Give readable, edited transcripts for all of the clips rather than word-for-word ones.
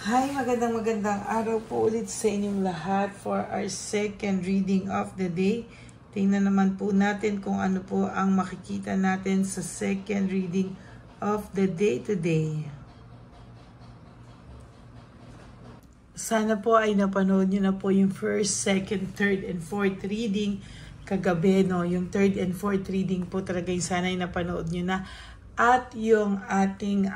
Hi, magandang araw po ulit sa inyong lahat for our second reading of the day. Tingnan naman po natin kung ano po ang makikita natin sa second reading of the day today. Sana po ay napanood nyo na po yung first, second, third, and fourth reading kagabi, no? Yung third and fourth reading po talaga yung sana ay napanood nyo na. At yung ating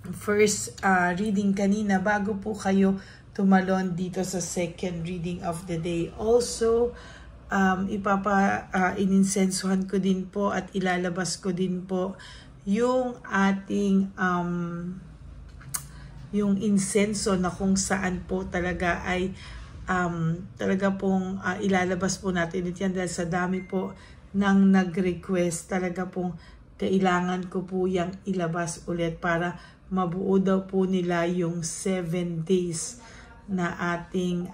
first reading kanina bago po kayo tumalon dito sa second reading of the day. Also, ininsensuhan ko din po at ilalabas ko din po yung ating yung insenso na kung saan po talaga ay talaga pong ilalabas po natin ito yan dahil sa dami po nang nag-request. Talaga pong kailangan ko po yung ilabas ulit para mabuo daw po nila yung 7 days na ating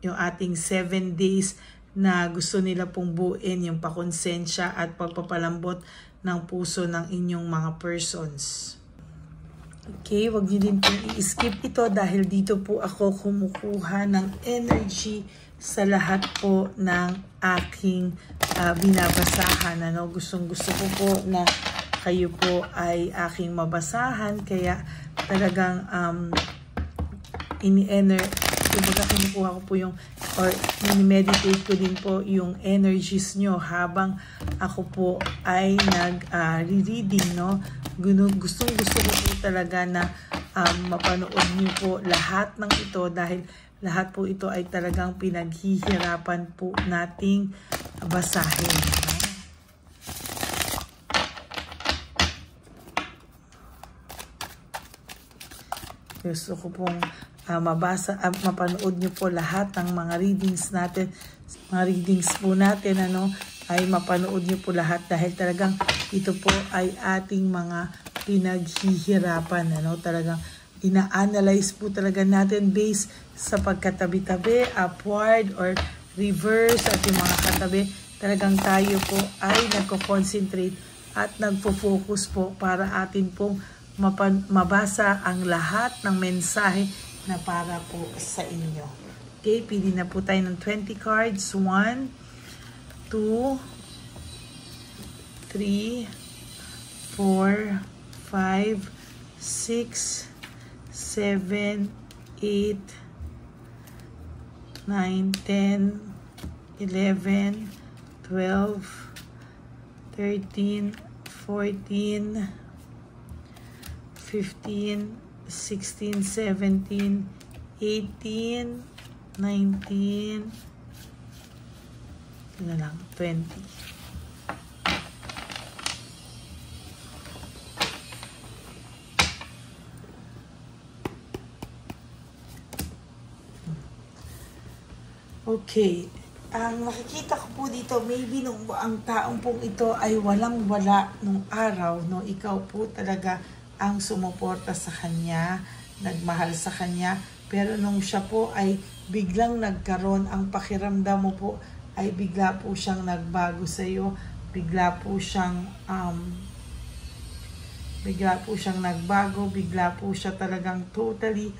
yung ating 7 days na gusto nila pong buuin yung pakonsensya at pagpapalambot ng puso ng inyong mga persons. Okay, wag niyo din pong i-skip ito dahil dito po ako kumukuha ng energy sa lahat po ng aking binabasahan. Gustong-gusto ko po na kayo po ay aking mabasahan, kaya talagang kinukuha ko po yung or meditate ko din po yung energies nyo habang ako po ay nag-reading, no? Gustong-gusto ko po talaga na mapanood nyo po lahat ng ito dahil lahat po ito ay talagang pinaghihirapan po nating basahin. Gusto ko pong mapanood nyo po lahat ng mga readings natin. Mga readings po natin, ay mapanood nyo po lahat dahil talagang ito po ay ating mga pinaghihirapan. Talagang ina-analyze po talaga natin based sa pagkatabi-tabi, upward or reverse at yung mga katabi. Talagang tayo po ay nagko-concentrate at nagpo-focus po para atin pong mabasa ang lahat ng mensahe na para po sa inyo. Okay, pili na po tayo ng 20 cards. 1, 2, 3, 4, 5, 6, 7, 8, 9, 10, 11, 12, 13, 14, 15, 16, 17, 18, 19, 20. Okay. Ang makikita ko po dito, maybe ang taong pong ito ay walang-wala nung araw, no? Ikaw po talaga ang sumuporta sa kanya, nagmahal sa kanya, pero nung siya po ay biglang nagkaroon, ang pakiramdam mo po ay bigla po siyang nagbago sa iyo, bigla po siyang nagbago, bigla po siya talagang totally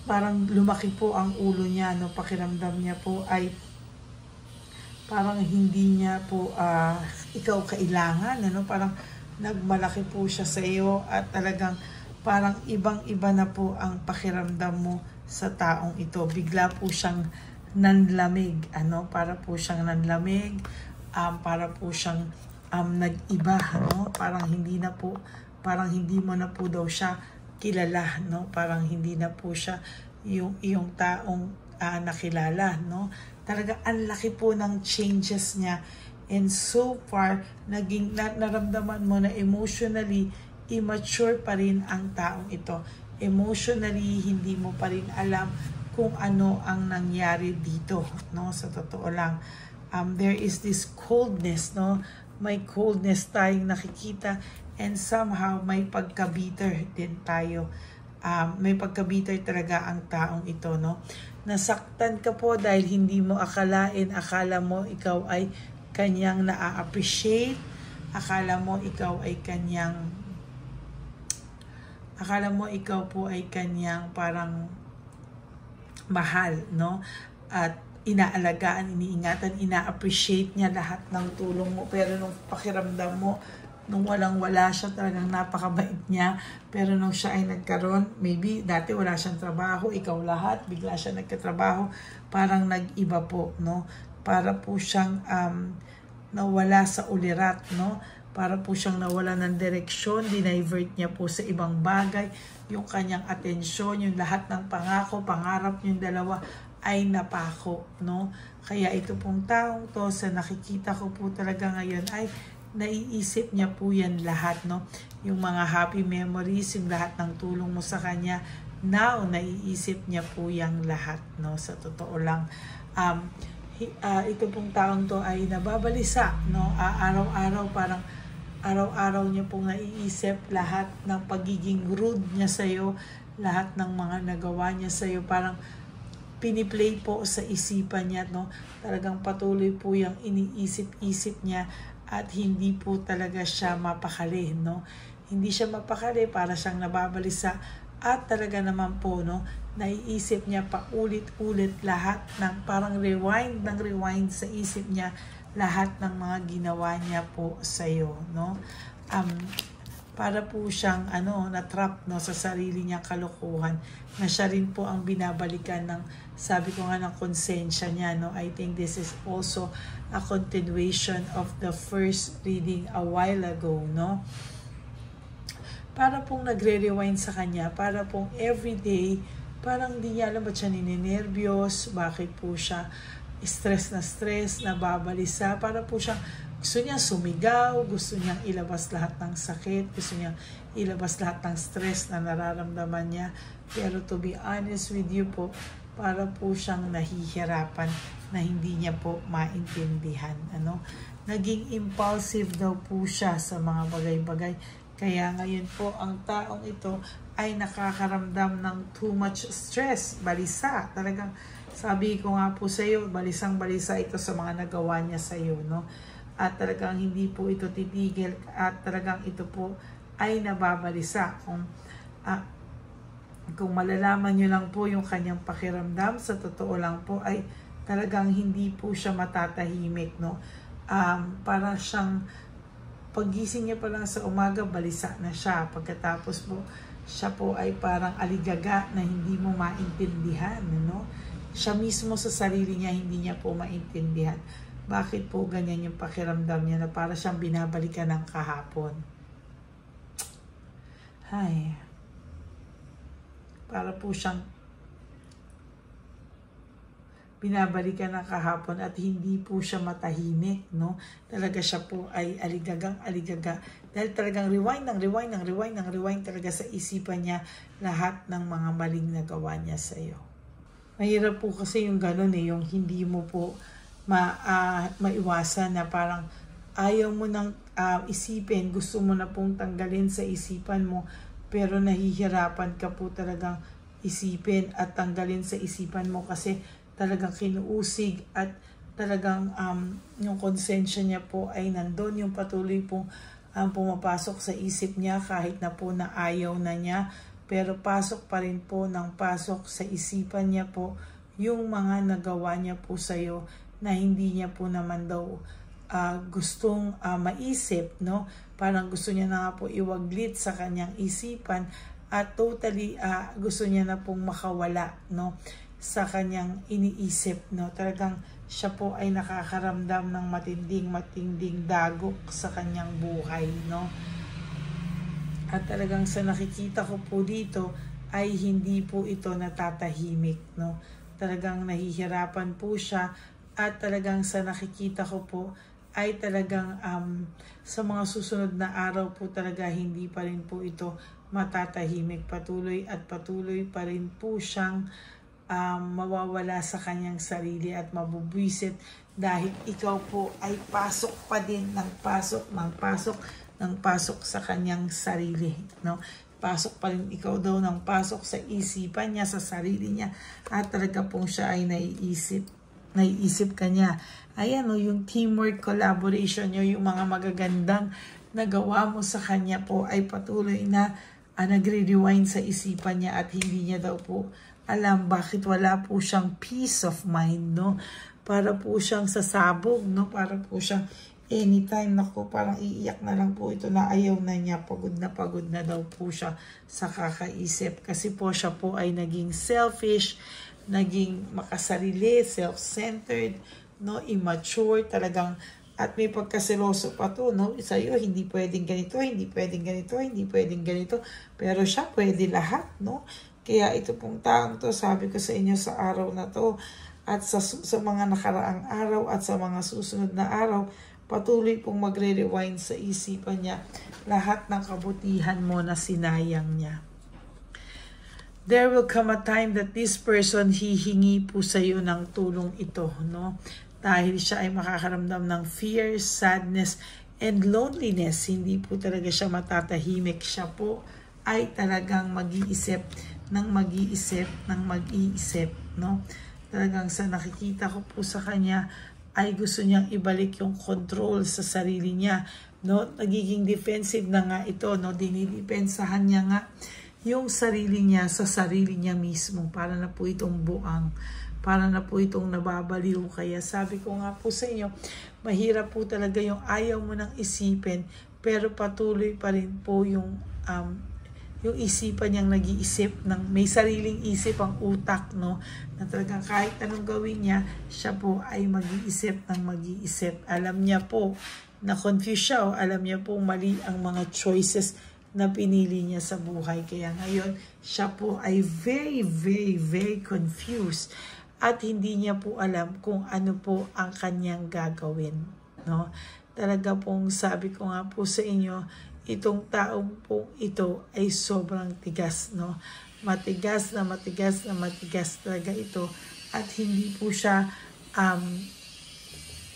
parang lumaki po ang ulo niya, no? Pakiramdam niya po ay parang hindi niya po ikaw kailangan, parang nagmalaki po siya sa iyo at talagang parang ibang-iba na po ang pakiramdam mo sa taong ito. Bigla po siyang nanlamig, para po siyang nanlamig, para po siyang nag-iba, parang hindi mo na po daw siya kilala, parang hindi na po siya yung iyong taong nakilala, Talaga ang laki po ng changes niya. And so far, naramdaman mo na emotionally, immature pa rin ang taong ito. Emotionally, hindi mo pa rin alam kung ano ang nangyari dito, Sa totoo lang, there is this coldness, May coldness tayong nakikita and somehow may pagka-bitter din tayo. May pagka-bitter talaga ang taong ito, Nasaktan ka po dahil hindi mo akala mo ikaw ay kanyang na-appreciate, akala mo ikaw ay kanyang Akala mo ikaw po ay kanyang parang mahal, no? At inaalagaan, iniingatan, ina-appreciate niya lahat ng tulong mo. Pero nung pakiramdam mo, nung walang-wala siya, talagang napakabait niya. Pero nung siya ay nagkaroon, maybe dati wala siyang trabaho, ikaw lahat, bigla siya nagkatrabaho, parang nag-iba po, no? Para po siyang nawala sa ulirat, no? Para po siyang nawala ng direksyon, dinivert niya po sa ibang bagay, yung kanyang atensyon, yung lahat ng pangako, pangarap yung dalawa ay napako, no? Kaya ito pong taong to, sa nakikita ko po talaga ngayon, ay naiisip niya po yan lahat, no? Yung mga happy memories, yung lahat ng tulong mo sa kanya, now, naiisip niya po yung lahat, no? Sa totoo lang, ito pong taong to ay nababalisa, no? Araw-araw, parang araw-araw niya pong naiisip lahat ng pagiging rude niya sa'yo, lahat ng mga nagawa niya sa'yo, parang piniplay po sa isipan niya, no? Talagang patuloy po yung iniisip-isip niya at hindi po talaga siya mapakali, no? Hindi siya mapakali, para siyang nababalisa at talaga naman po, no? Naiisip niya pa ulit-ulit lahat ng parang rewind sa isip niya, lahat ng mga ginawa niya po sa iyo, no? Para po siyang na-trap, no, sa sarili niyang kalokohan, na siya rin po ang binabalikan ng, sabi ko nga, ng konsensya niya, no? I think this is also a continuation of the first reading a while ago, no? Para pong nagre-rewind sa kanya, para pong everyday, parang di niya alam ba't siya ninenervyos, bakit po siya stress, nababalisa, para po siyang gusto niya sumigaw, gusto niyang ilabas lahat ng sakit, gusto niyang ilabas lahat ng stress na nararamdaman niya. Pero to be honest with you po, para po siyang nahihirapan na hindi niya po maintindihan. Naging impulsive daw po siya sa mga bagay-bagay. Kaya ngayon po, ang taong ito ay nakakaramdam ng too much stress, balisa. Talagang sabi ko nga po sa iyo, balisang-balisa ito sa mga nagawa niya sa iyo, no? At talagang hindi po ito titigil, at talagang ito po ay nababalisa. Kung malalaman niyo lang po yung kanyang pakiramdam, sa totoo lang po ay talagang hindi po siya matatahimik, no? Para siyang paggising niya pa lang sa umaga, balisa na siya. Pagkatapos po, siya po ay parang aligaga na hindi mo maintindihan, no? Siya mismo sa sarili niya, hindi niya po maintindihan. Bakit po ganyan yung pakiramdam niya, na para siyang binabalikan ng kahapon? Ay, para po siyang binabalikan ng kahapon at hindi po siya matahimik, no? Talaga siya po ay aligaga. Dahil talagang rewind talaga sa isipan niya lahat ng mga maling nagawa niya sa iyo. Mahirap po kasi yung ganun yung hindi mo po maiwasan, na parang ayaw mo nang isipin, gusto mo na pong tanggalin sa isipan mo, pero nahihirapan ka po talagang isipin at tanggalin sa isipan mo kasi talagang kinuusig at talagang yung konsensya niya po ay nandun, yung patuloy pong pumapasok sa isip niya kahit na po na ayaw na niya, pero pasok pa rin po ng pasok sa isipan niya po yung mga nagawa niya po sa iyo na hindi niya po naman daw gustong maisip, no? Parang gusto niya na nga po iwaglit sa kanyang isipan at totally gusto niya na pong makawala, no, sa kanyang iniisip, no? Talagang siya po ay nakakaramdam ng matinding dagok sa kanyang buhay, no? At talagang sa nakikita ko po dito ay hindi po ito natatahimik, no? Talagang nahihirapan po siya, at talagang sa nakikita ko po ay talagang sa mga susunod na araw po talaga hindi pa rin po ito matatahimik. Patuloy pa rin po siyang mawawala sa kanyang sarili at mabubwisit dahil ikaw po ay pasok pa din ng pasok sa kanyang sarili, no? Pasok pa rin ikaw daw ng pasok sa isipan niya, sa sarili niya, at talaga pong siya ay naiisip ka niya. Ayan, no, yung teamwork, collaboration nyo, yung mga magagandang nagawa mo sa kanya po ay patuloy na nagre-rewind sa isipan niya at hindi niya daw po alam bakit wala po siyang peace of mind, no? Para po siyang sasabog, no? Para po siyang anytime, naku, parang iiyak na lang po ito na ayaw na niya, pagod na daw po siya sa kakaisip. Kasi po siya po ay naging selfish, naging makasarili, self-centered, no? Immature, talagang. At may pagkaseloso pa to, no? Sa'yo, hindi pwedeng ganito, hindi pwedeng ganito, hindi pwedeng ganito. Pero siya, pwede lahat, no? Kaya ito pong taong to, sabi ko sa inyo sa araw na to, at sa mga nakaraang araw, at sa mga susunod na araw, patuloy pong magre-rewind sa isipan niya lahat ng kabutihan mo na sinayang niya. There will come a time that this person, hihingi po sa iyo ng tulong ito, no? Dahil siya ay makakaramdam ng fear, sadness, and loneliness. Hindi po talaga siya matatahimik. Siya po ay talagang mag-iisip, no? Talagang sa nakikita ko po sa kanya, ay gusto niyang ibalik yung control sa sarili niya, no? Nagiging defensive na nga ito, no? Dinidepensahan niya nga yung sarili niya sa sarili niya mismo. Para na po itong buang. Para na po itong nababaliw. Kaya sabi ko nga po sa inyo, mahirap po talaga yung ayaw mo nang isipin, pero patuloy pa rin po yung isipan niyang nag-iisip, may sariling isip ang utak, no? Na talagang kahit anong gawin niya, siya po ay mag-iisip ng mag-iisip. Alam niya po na confused siya, o alam niya po mali ang mga choices na pinili niya sa buhay. Kaya ngayon, siya po ay very, very, very confused. At hindi niya po alam kung ano po ang kanyang gagawin, no? Talaga pong sabi ko nga po sa inyo, itong taong pong ito ay sobrang tigas, no? Matigas talaga ito. At hindi po siya,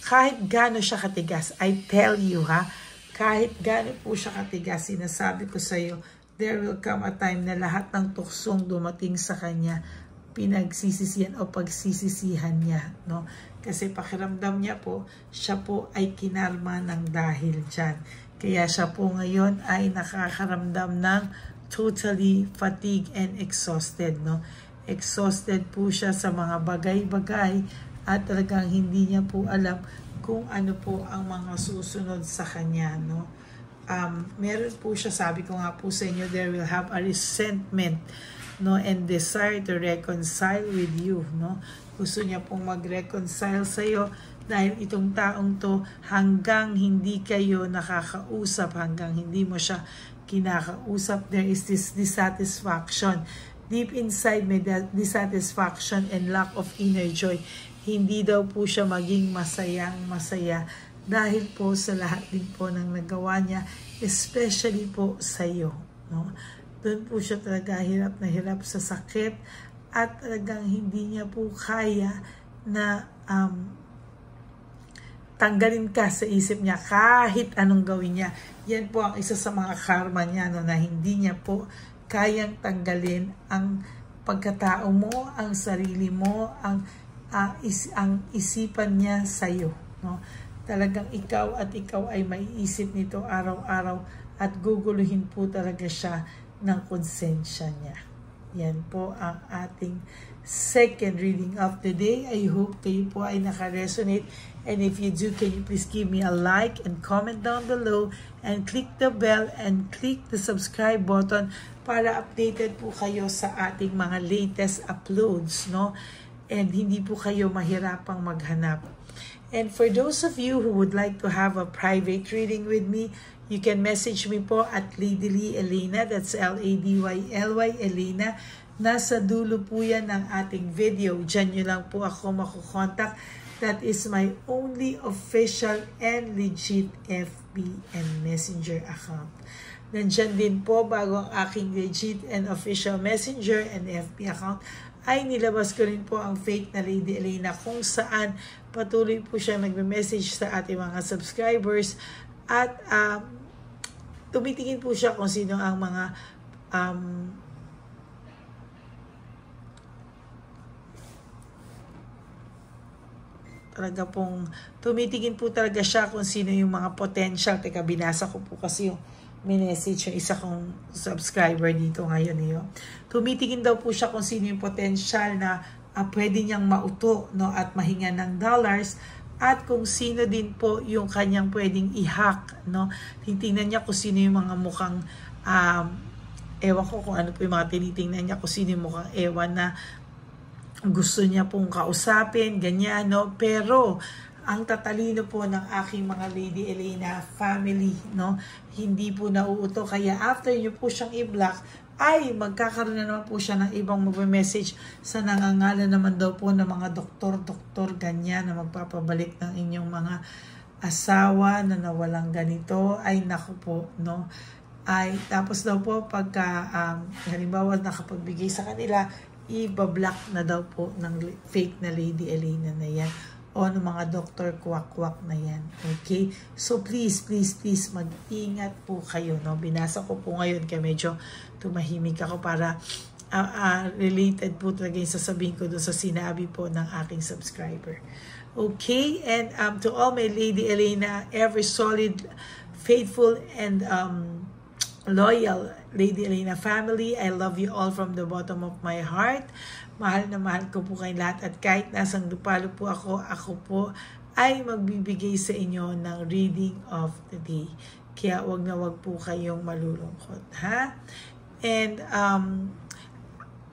kahit gaano siya katigas, I tell you ha, kahit gaano po siya katigas, sinasabi ko sa iyo, there will come a time na lahat ng tuksong dumating sa kanya, pinagsisisihan o pagsisisihan niya, no? Kasi pakiramdam niya po, siya po ay kinarma ng dahil dyan. Kaya siya po ngayon ay nakakaramdam ng totally fatigued and exhausted, no? Exhausted po siya sa mga bagay-bagay at talagang hindi niya po alam kung ano po ang mga susunod sa kanya, no? Meron po siya, sabi ko nga po sa inyo, there will have a resentment, no, and desire to reconcile with you, no? Gusto niya pong mag-reconcile sa iyo dahil itong taong to, hanggang hindi kayo nakakausap, hanggang hindi mo siya kinakausap, there is this dissatisfaction. Deep inside may dissatisfaction and lack of inner joy. Hindi daw po siya maging masaya dahil po sa lahat din po ng nagawa niya, especially po sa iyo, no? Doon po siya talaga hirap na hirap sa sakit at talagang hindi niya po kaya na tanggalin ka sa isip niya kahit anong gawin niya. Yan po ang isa sa mga karma niya, no, na hindi niya po kayang tanggalin ang pagkatao mo, ang sarili mo, ang isipan niya sa iyo, no? Talagang ikaw ay maiisip nito araw-araw at guguluhin po talaga siya ng konsensya niya. Yan po ang ating second reading of the day. I hope kayo po ay naka-resonate. And if you do, can you please give me a like and comment down below and click the bell and click the subscribe button para updated po kayo sa ating mga latest uploads, no? And hindi po kayo mahirapang maghanap. And for those of you who would like to have a private reading with me, you can message me po at Ladyly Elena, that's Ladyly Elena. Nasa dulo po yan ng ating video. Diyan nyo lang po ako makukontak. That is my only official and legit FB and Messenger account. Nandyan din po bago ang aking legit and official Messenger and FB account ay nilabas ko rin po ang fake na Lady Elena kung saan patuloy po siya nagme-message sa ating mga subscribers at tumitingin po siya kung sino ang mga talaga pong tumitingin po talaga siya kung sino yung mga potential. Teka, binasa ko po kasi yung minessage yung isa kong subscriber dito ngayon niyo. Tumitingin daw po siya kung sino yung potential na pwede niyang mauto, no, at mahinga ng dollars, at kung sino din po yung kanyang pwedeng i-hack, no. Titingnan niya kung sino yung mga mukhang ewan ko kung ano po yung mga tinitingnan niya, kung sino yung mukhang ewan na gusto niya pong kausapin, ganyan, no. Pero ang tatalino po ng aking mga Lady Elena family, no, hindi po nauuto. Kaya after nyo po siyang i-block, ay magkakaroon na naman po siya ng ibang mag-message sa nangangalan naman daw po ng mga doktor, ganyan, na magpapabalik ng inyong mga asawa na nawalang ganito. Ay naku po, no. Ay tapos daw po pagka halimbawa nakapagbigay sa kanila, i-block na daw po ng fake na Lady Elena na yan, o ng mga doktor kwak-kwak na yan. Okay? So please, mag-ingat po kayo, no? Binasa ko po ngayon kaya medyo tumahimik ako para related po talaga yung sasabihin ko doon sa sinabi po ng aking subscriber. Okay? And to all my Lady Elena, ever solid, faithful, and loyal Lady Elena family, I love you all from the bottom of my heart. Mahal na mahal ko po kayong lahat, at kahit nasang lupalo po ako po ay magbibigay sa inyo ng reading of the day. Kaya wag na wag po kayong malulungkot, ha? And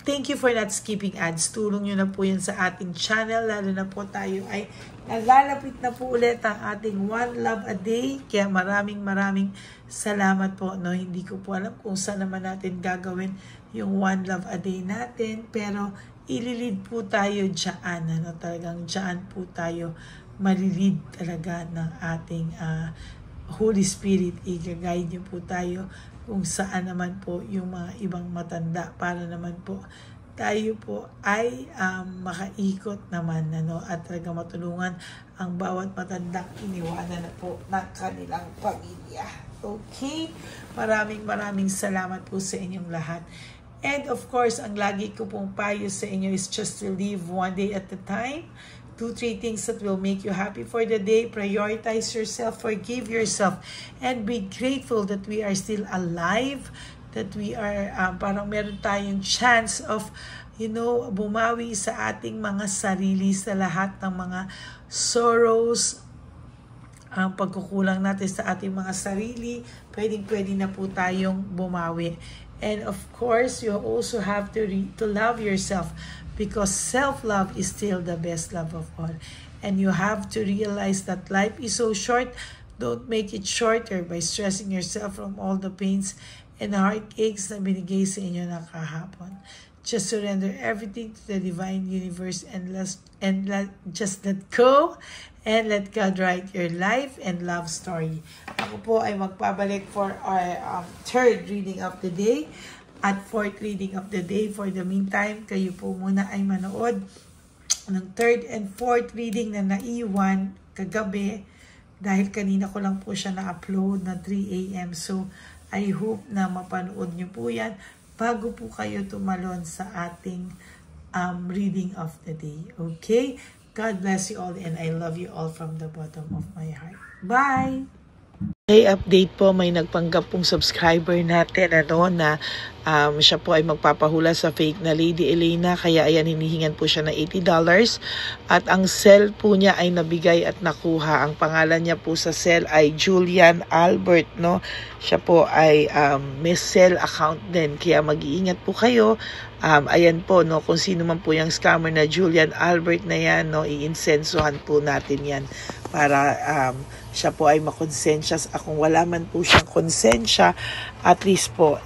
thank you for not skipping ads. Tulong nyo na po yun sa ating channel, lalo na po tayo ay nalalapit na po ulit ang ating One Love a Day. Kaya maraming salamat po, no? Hindi ko po alam kung saan naman natin gagawin yung One Love a Day natin, pero ililid po tayo dyan, ano? Talagang dyan po tayo malilid talaga ng ating Holy Spirit. I-guide niyo po tayo kung saan naman po yung mga ibang matanda, para naman po tayo po ay makaikot naman, ano, at talaga matulungan ang bawat matandang iniwanan na po ng kanilang pamilya. Okay? Maraming salamat po sa inyong lahat. And of course, ang lagi ko pong payo sa inyo is just to live one day at a time. 2-3 things that will make you happy for the day. Prioritize yourself, forgive yourself, and be grateful that we are still alive, that we are, parang meron tayong chance of, bumawi sa ating mga sarili, sa lahat ng mga sorrows, ang pagkukulang natin sa ating mga sarili, pwede na po tayong bumawi. And of course, you also have to love yourself, because self-love is still the best love of all. And you have to realize that life is so short. Don't make it shorter by stressing yourself from all the pains and heartaches na binigay sa inyo ng kahapon. Just surrender everything to the divine universe and just let go and let God write your life and love story. Ako po ay magpabalik for our third reading of the day at fourth reading of the day. For the meantime, kayo po muna ay manood ng third and fourth reading na naiwan kagabi, dahil kanina ko lang po siya na-upload na 3 AM. So, I hope na mapanood nyo po yan bago po kayo tumalon sa ating reading of the day. Okay? God bless you all, and I love you all from the bottom of my heart. Bye! Hey, update po, may nagpanggap pong subscriber natin na siya po ay magpapahula sa fake na Lady Elena, kaya ayan, hinihingan po siya na $80, at ang cell po niya ay nabigay at nakuha. Ang pangalan niya po sa cell ay Julian Albert, no? Siya po ay may cell account din, kaya mag-iingat po kayo. Ayan po, no, kung sino man po yung scammer na Julian Albert na yan, no, iinsensuhan po natin yan para siya po ay makonsensya. Kung wala man po siyang konsensya, at least po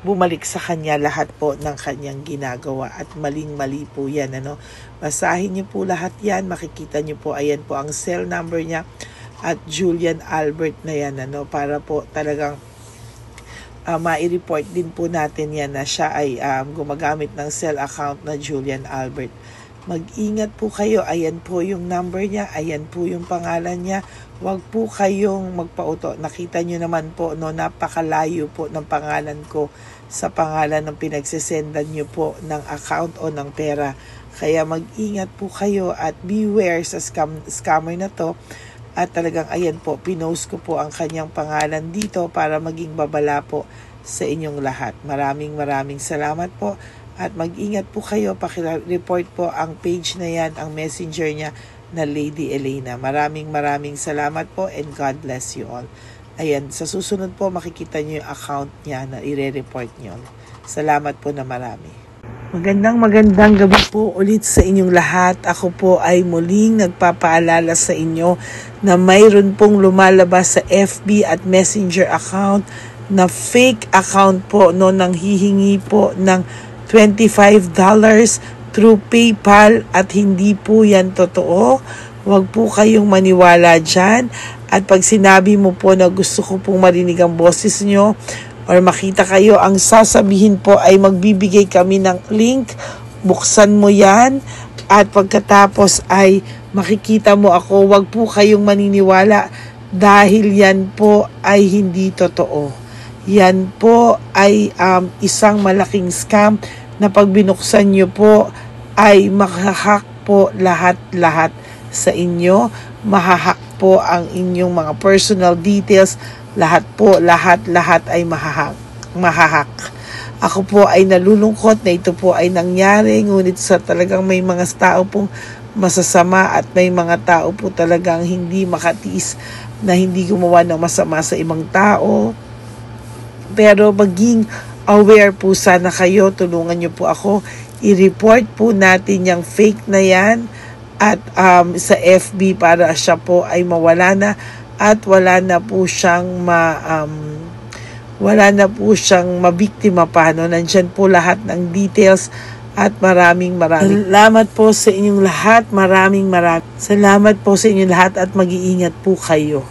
bumalik sa kanya lahat po ng kanyang ginagawa, at maling-mali po yan, ano. Basahin niyo po lahat yan, makikita niyo po, ayan po ang cell number niya at Julian Albert na yan, ano, para po talagang mai-report din po natin yan na siya ay gumagamit ng cell account na Julian Albert. Mag-ingat po kayo. Ayan po yung number niya. Ayan po yung pangalan niya. Huwag po kayong magpauto. Nakita nyo naman po, no, napakalayo po ng pangalan ko sa pangalan ng pinagsisendan nyo po ng account o ng pera. Kaya mag-ingat po kayo at beware sa scammer na to. At talagang ayan po, pinost ko po ang kanyang pangalan dito para maging babala po sa inyong lahat. Maraming salamat po. At mag-ingat po kayo, pakireport po ang page na yan, ang messenger niya na Lady Elena. Maraming salamat po and God bless you all. Ayan, sa susunod po makikita niyo yung account niya na i-report niyo. Salamat po na marami. Magandang gabi po ulit sa inyong lahat. Ako po ay muling nagpapaalala sa inyo na mayroon pong lumalabas sa FB at Messenger account na fake account po no, nang hihingi po ng $25 through PayPal at hindi po yan totoo. Huwag po kayong maniwala dyan. At pag sinabi mo po na gusto ko pong marinig ang boses nyo, or makita kayo, ang sasabihin po ay magbibigay kami ng link, buksan mo yan, at pagkatapos ay makikita mo ako. Huwag po kayong maniniwala dahil yan po ay hindi totoo. Yan po ay isang malaking scam na pag binuksan nyo po ay mahahack po lahat sa inyo. Mahahack po ang inyong mga personal details. Lahat ay mahahak. Ako po ay nalulungkot na ito po ay nangyari, ngunit sa talagang may mga tao pong masasama at may mga tao po talagang hindi makatiis na hindi gumawa ng masama sa ibang tao. Pero maging aware po sana kayo, tulungan niyo po ako, i-report po natin yung fake na yan at sa FB para siya po ay mawala na. At wala na po siyang mabiktima pa, no? Nandyan po lahat ng details at maraming salamat po sa inyong lahat. Maraming salamat po sa inyong lahat at mag-iingat po kayo.